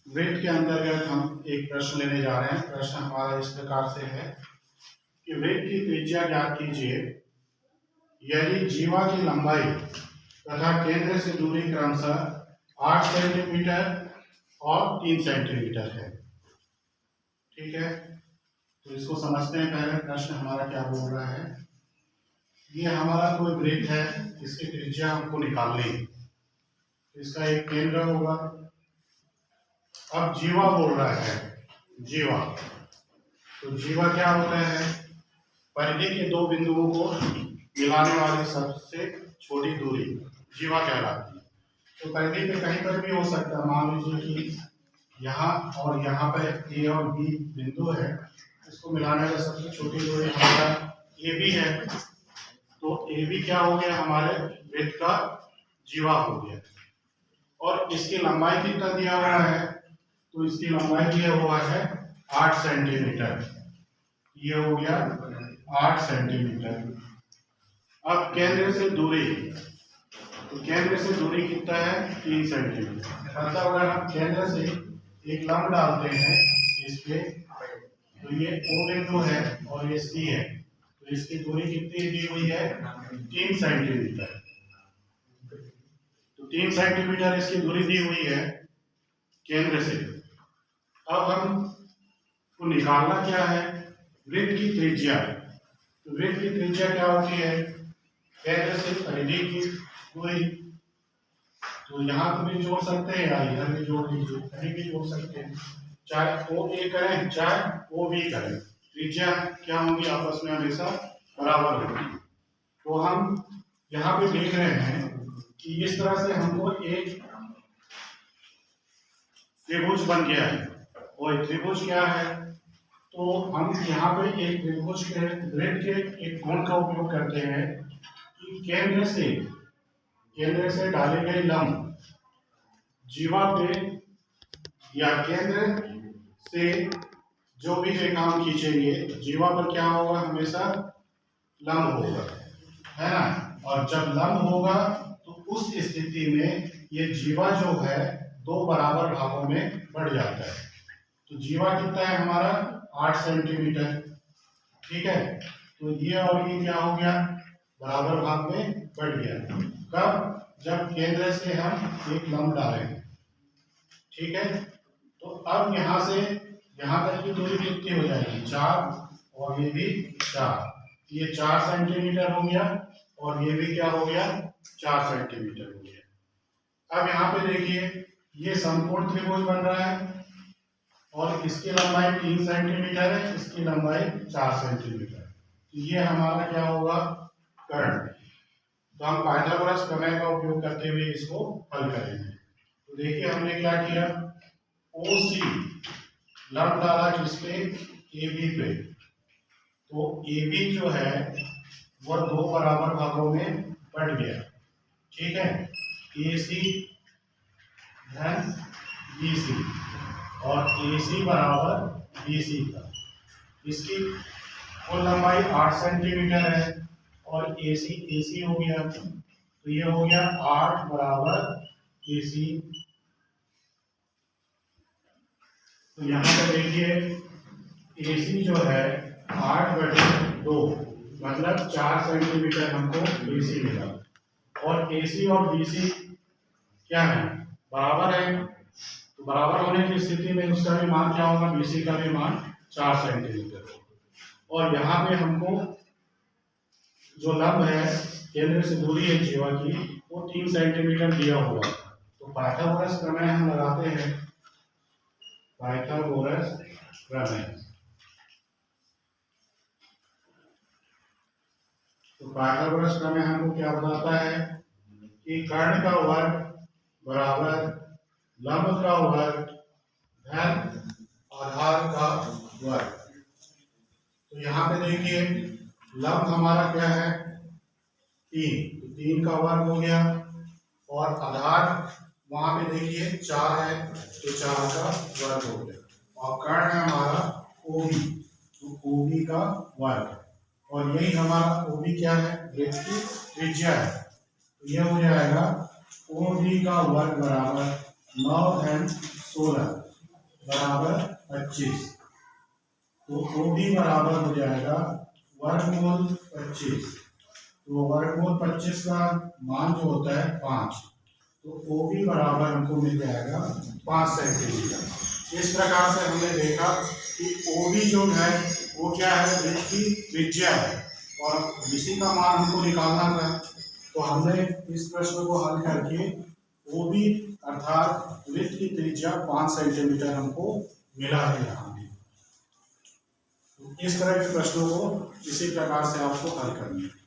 वृत्त के अंतर्गत हम एक प्रश्न लेने जा रहे हैं। प्रश्न हमारा इस प्रकार से है कि वृत्त की त्रिज्या ज्ञात कीजिए यदि जीवा की लंबाई तथा केंद्र से दूरी क्रमशः 8 सेंटीमीटर और 3 सेंटीमीटर है। ठीक है, तो इसको समझते हैं। पहले प्रश्न हमारा क्या बोल रहा है। ये हमारा कोई वृत्त है, इसकी त्रिज्या हमको निकालनी, इसका एक केंद्र होगा। अब जीवा बोल रहा है, जीवा, तो जीवा क्या होता है? परिधि के दो बिंदुओं को मिलाने वाली सबसे छोटी दूरी जीवा कहलाती है। तो परिधि पे कहीं पर भी हो सकता है। मान लीजिए कि यहाँ और यहाँ पर ए और बी बिंदु है, इसको मिलाने का सबसे छोटी दूरी हमारा ए बी है। तो ए बी क्या हो गया? हमारे वृत्त का जीवा हो गया। और इसकी लंबाई कितना दिया हुआ है? तो इसकी लंबाई दिया हुआ है 8 सेंटीमीटर। ये हो गया 8 सेंटीमीटर। अब केंद्र से दूरी, तो केंद्र से दूरी कितना है? 3 सेंटीमीटर। मतलब अगर हम केंद्र से एक लंब डालते हैं इस पे, तो ये O बिंदु है और ये C है, तो इसकी दूरी कितनी दी हुई है? 3 सेंटीमीटर। तो 3 सेंटीमीटर इसकी दूरी दी हुई है केंद्र से। अब हम को निकालना क्या है? वृत्त की त्रिज्या। तो वृत्त की त्रिज्या क्या होती है? केंद्र से परिधि की दूरी। तो यहाँ पर भी जोड़ सकते हैं या इधर भी जोड़ लीजिए, कहीं भी जोड़ सकते हैं, चाहे ओ ए करें चाहे ओ बी करें, त्रिज्या क्या होंगी? आपस में हमेशा बराबर होगी। तो हम यहाँ पे देख रहे हैं कि इस तरह से हमको एक त्रिभुज बन गया है। और त्रिभुज क्या है? तो हम यहाँ पे एक त्रिभुज के वृत्त के एक गुण का उपयोग करते हैं कि केंद्र से डाले गए लंब जीवा पे या केंद्र से जो भी रेखा हम खींचेंगे, जीवा पर क्या होगा? हमेशा लंब होगा, है ना। और जब लंब होगा तो उस स्थिति में ये जीवा जो है दो बराबर भागों में बढ़ जाता है। तो जीवा कितना है हमारा? 8 सेंटीमीटर। ठीक है, तो ये और ये क्या हो गया? बराबर भाग में बढ़ गया। कब? जब केंद्र से हम एक लंब डालेंगे। ठीक है, तो अब यहाँ से यहाँ तक की दूरी कितनी हो जाएगी? 4, और ये भी 4। ये 4 सेंटीमीटर हो गया और ये भी क्या हो गया? 4 सेंटीमीटर हो गया। अब यहाँ पे देखिए, ये समकोण त्रिभुज बन रहा है और इसकी लंबाई 3 सेंटीमीटर है, इसकी लंबाई 4 सेंटीमीटर। तो ये हमारा क्या होगा? कर्ण। तो हम पाइथागोरस प्रमेय का उपयोग करते हुए इसको हल करेंगे। तो देखिए हमने क्या किया, OC लंब डाला किसपे? AB पे। तो AB जो है वह दो बराबर भागों में बढ़ गया। ठीक है, AC धन BC और AC बराबर BC का। इसकी कुल लंबाई 8 सेंटीमीटर है और AC हो गया, तो ये हो गया 8 बराबर AC। तो यहाँ पे देखिए AC जो है 8/2, मतलब 4 सेंटीमीटर हमको AC मिला। और AC और BC क्या है? बराबर है। तो बराबर होने की स्थिति में उसका भी मान क्या होगा? BC का भी मान 4 सेंटीमीटर। और यहाँ पे हमको जो लंब है केंद्र से दूरी है जीवा की, वो 3 सेंटीमीटर दिया हुआ। तो पाइथागोरस प्रमेय हम लगाते हैं, पाइथागोरस प्रमेय। तो पाइथागोरस प्रमेय हमको क्या बताता है कि कर्ण का वर्ग बराबर लंब का वर्ग धन आधार का वर्ग। तो यहाँ पे देखिए लंब हमारा क्या है? 3, तो 3 का वर्ग हो गया। और आधार वहां पे देखिए 4 है, तो 4 का वर्ग हो गया। और कर्ण है हमारा OB, तो OB का वर्ग। और यही हमारा OB क्या है? वृत्त की त्रिज्या है। तो यह हो जाएगा OB का वर्ग बराबर 9 धन 16। बराबर 25, तो OB बराबर हो जाएगा वर्गमूल 25। तो वर्गमूल 25 का मान जो होता है 5, तो OB बराबर हमको मिल जाएगा 5 सेंटीमीटर। इस प्रकार से हमने देखा कि OB जो है वो क्या है, वृत्त की त्रिज्या है और इसी का मान हमको निकालना था। तो हमने इस प्रश्न को हल करके OB अर्थात वृत्त की त्रिज्या 5 सेंटीमीटर हमको मिला है यहाँ पे। तो इस तरह के प्रश्नों को इसी प्रकार से आपको हल करना है।